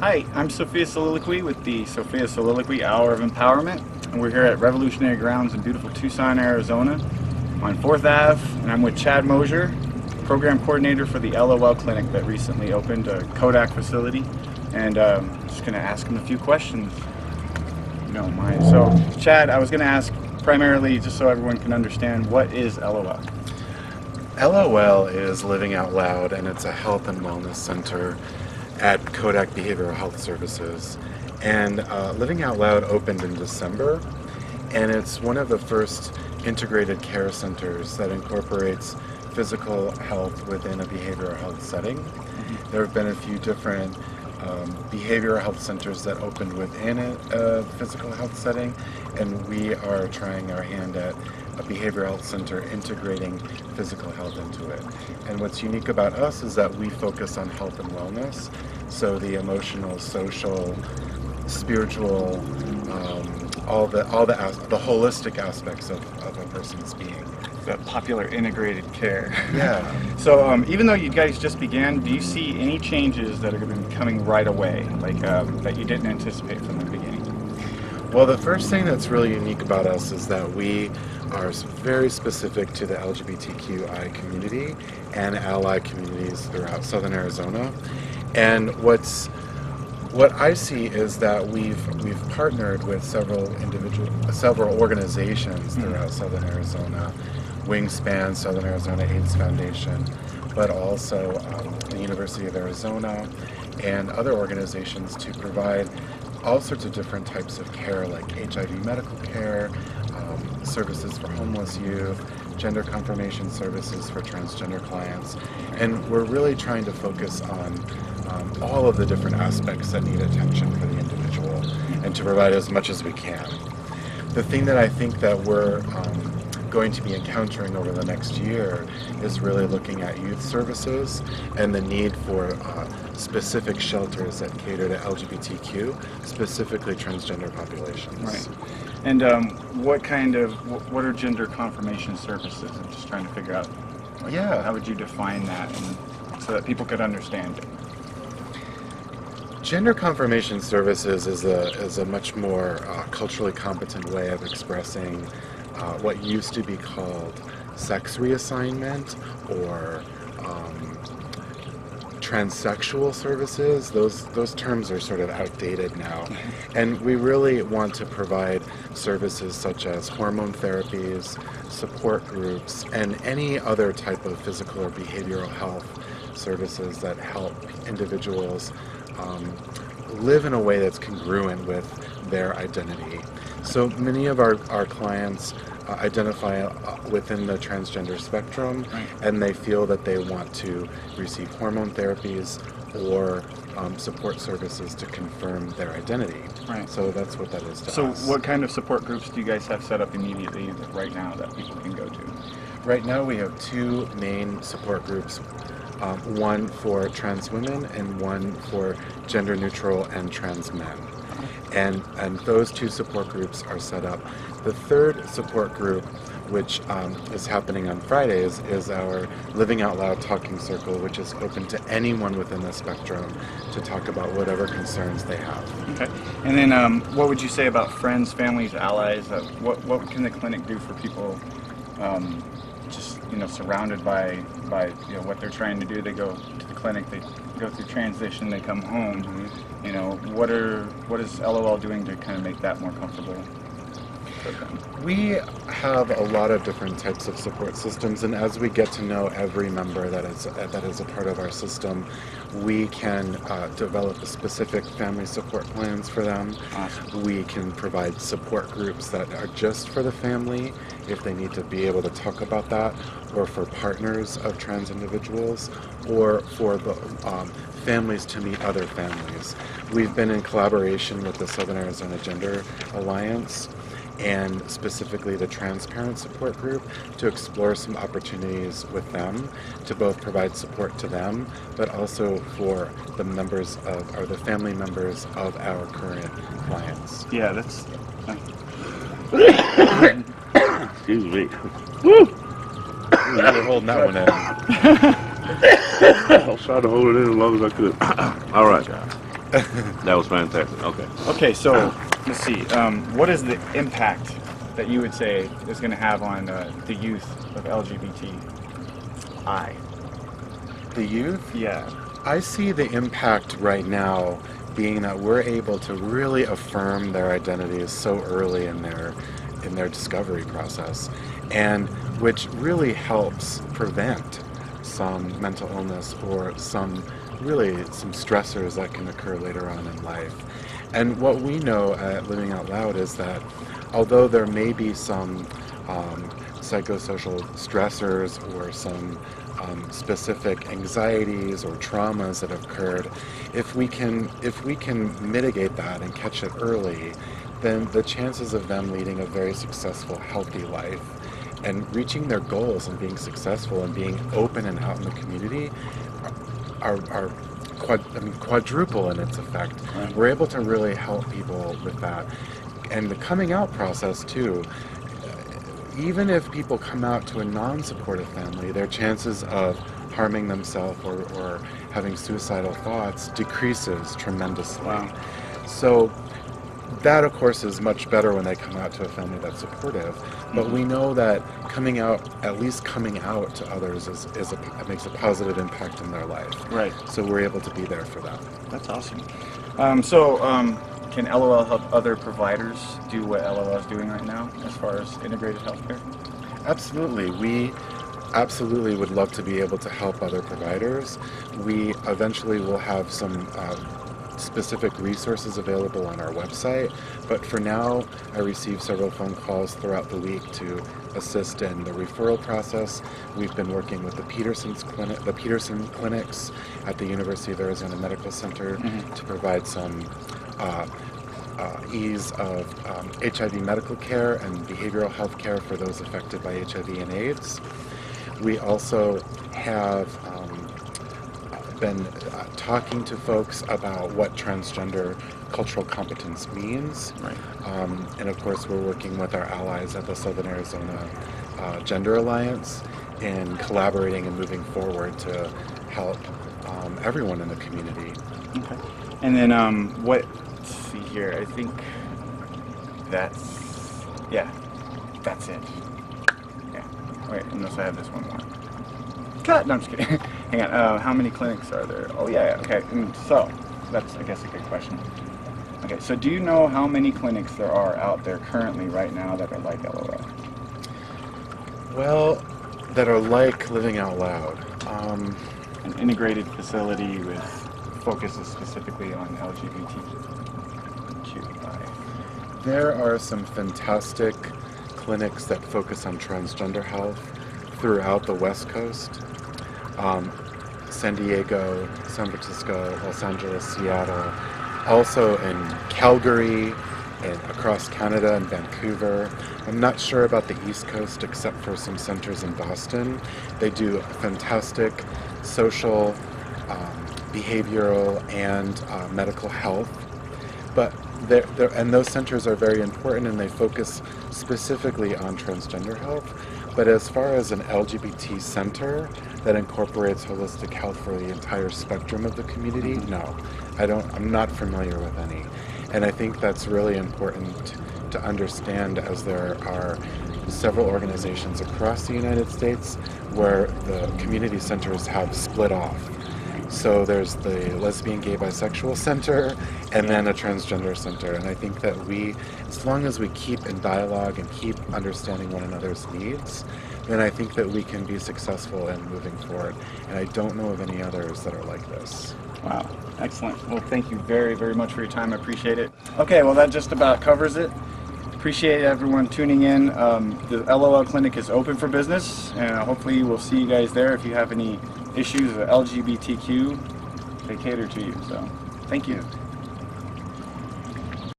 Hi, I'm Sophia Soliloqy with the Sophia Soliloqy Hour of Empowerment, and we're here at Revolutionary Grounds in beautiful Tucson, Arizona on 4th Ave, and I'm with Chad Mosher, Program Coordinator for the LOL Clinic that recently opened a Codac facility, and I'm just going to ask him a few questions, if you don't mind. So, Chad, I was going to ask primarily, just so everyone can understand, what is LOL? LOL is Living Out Loud, and it's a health and wellness center at Codac Behavioral Health Services. And Living Out Loud opened in December, and it's one of the first integrated care centers that incorporates physical health within a behavioral health setting. Mm-hmm. There have been a few different behavioral health centers that opened within a physical health setting, and we are trying our hand at a behavioral health center integrating physical health into it. And what's unique about us is that we focus on health and wellness, so the emotional, social, spiritual, all the holistic aspects of a person's being. The popular integrated care. Yeah. So even though you guys just began, do you see any changes that are going to be coming right away, like that you didn't anticipate from the beginning? Well, the first thing that's really unique about us is that we are very specific to the LGBTQI community and ally communities throughout Southern Arizona. And what I see is that we've partnered with several organizations throughout Southern Arizona, Wingspan, Southern Arizona AIDS Foundation, but also the University of Arizona and other organizations to provide all sorts of different types of care, like HIV medical care, services for homeless youth, gender confirmation services for transgender clients, and we're really trying to focus on all of the different aspects that need attention for the individual and to provide as much as we can. The thing that I think that we're going to be encountering over the next year is really looking at youth services and the need for specific shelters that cater to LGBTQ, specifically transgender populations. Right. And what are gender confirmation services? I'm just trying to figure out, how would you define that so that people could understand it? Gender confirmation services is a much more culturally competent way of expressing what used to be called sex reassignment or transsexual services. Those terms are sort of outdated now, and we really want to provide services such as hormone therapies, support groups, and any other type of physical or behavioral health services that help individuals live in a way that's congruent with their identity. So many of our clients identify within the transgender spectrum, right, and they feel that they want to receive hormone therapies or support services to confirm their identity. Right. So that's what that is to us. So what kind of support groups do you guys have set up immediately right now that people can go to? Right now we have two main support groups. One for trans women and one for gender neutral and trans men. And those two support groups are set up. The third support group, which is happening on Fridays, is our Living Out Loud Talking Circle, which is open to anyone within the spectrum to talk about whatever concerns they have. Okay. And then what would you say about friends, families, allies? What can the clinic do for people surrounded by what they're trying to do? They go to the clinic, they go through transition, they come home. Mm-hmm. What is LOL doing to kind of make that more comfortable for them? We have a lot of different types of support systems, and as we get to know every member that is a part of our system, we can develop specific family support plans for them. Awesome. We can provide support groups that are just for the family if they need to be able to talk about that, or for partners of trans individuals, or for the families to meet other families. We've been in collaboration with the Southern Arizona Gender Alliance and specifically the Transparent Support Group to explore some opportunities with them to both provide support to them, but also for the members of, or the family members of our current clients. Yeah, that's... Excuse me. Woo! We're holding that one in. I was trying to hold it in as long as I could. All right. That was fantastic. Okay. Okay, so let's see. What is the impact that you would say is going to have on the youth of LGBTI? The youth? Yeah. I see the impact right now being that we're able to really affirm their identities so early in their discovery process, and which really helps prevent some mental illness or some stressors that can occur later on in life. And what we know at Living Out Loud is that although there may be some psychosocial stressors or some specific anxieties or traumas that have occurred, if we can mitigate that and catch it early, then the chances of them leading a very successful, healthy life and reaching their goals and being successful and being open and out in the community are quadruple in its effect. Right. We're able to really help people with that. And the coming out process too, even if people come out to a non-supportive family, their chances of harming themselves or having suicidal thoughts decreases tremendously. Wow. So that, of course, is much better when they come out to a family that's supportive. But we know that coming out to others makes a positive impact in their life. Right. So we're able to be there for them. That's awesome. Can LOL help other providers do what LOL is doing right now as far as integrated healthcare? Absolutely. We absolutely would love to be able to help other providers. We eventually will have some specific resources available on our website, but for now I receive several phone calls throughout the week to assist in the referral process. We've been working with the Peterson clinics at the University of Arizona Medical Center to provide some ease of HIV medical care and behavioral health care for those affected by HIV and AIDS. We also have been talking to folks about what transgender cultural competence means. Right. And of course, we're working with our allies at the Southern Arizona Gender Alliance in collaborating and moving forward to help everyone in the community. Okay. And then let's see here. I think that's it. Yeah. Wait, unless I have this one more. Cut! No, I'm just kidding. Hang on. How many clinics are there? Oh, yeah. Okay. So that's, I guess, a good question. Okay. So do you know how many clinics there are out there currently right now that are like LOL? Well, that are like Living Out Loud. An integrated facility with focuses specifically on LGBTQI. There are some fantastic clinics that focus on transgender health throughout the West Coast. San Diego, San Francisco, Los Angeles, Seattle, also in Calgary and across Canada and Vancouver. I'm not sure about the East Coast except for some centers in Boston. They do fantastic social, behavioral, and medical health. But and those centers are very important and they focus specifically on transgender health. But as far as an LGBT center that incorporates holistic health for the entire spectrum of the community, no, I'm not familiar with any. And I think that's really important to understand, as there are several organizations across the United States where the community centers have split off. So there's the lesbian, gay, bisexual center, and then a transgender center. And I think that as long as we keep in dialogue and keep understanding one another's needs, then I think that we can be successful in moving forward. And I don't know of any others that are like this. Wow, excellent. Well, thank you very, very much for your time. I appreciate it. Okay, well, that just about covers it. Appreciate everyone tuning in. The LOL Clinic is open for business, and hopefully we'll see you guys there. If you have any issues with LGBTQ, they cater to you. So, thank you.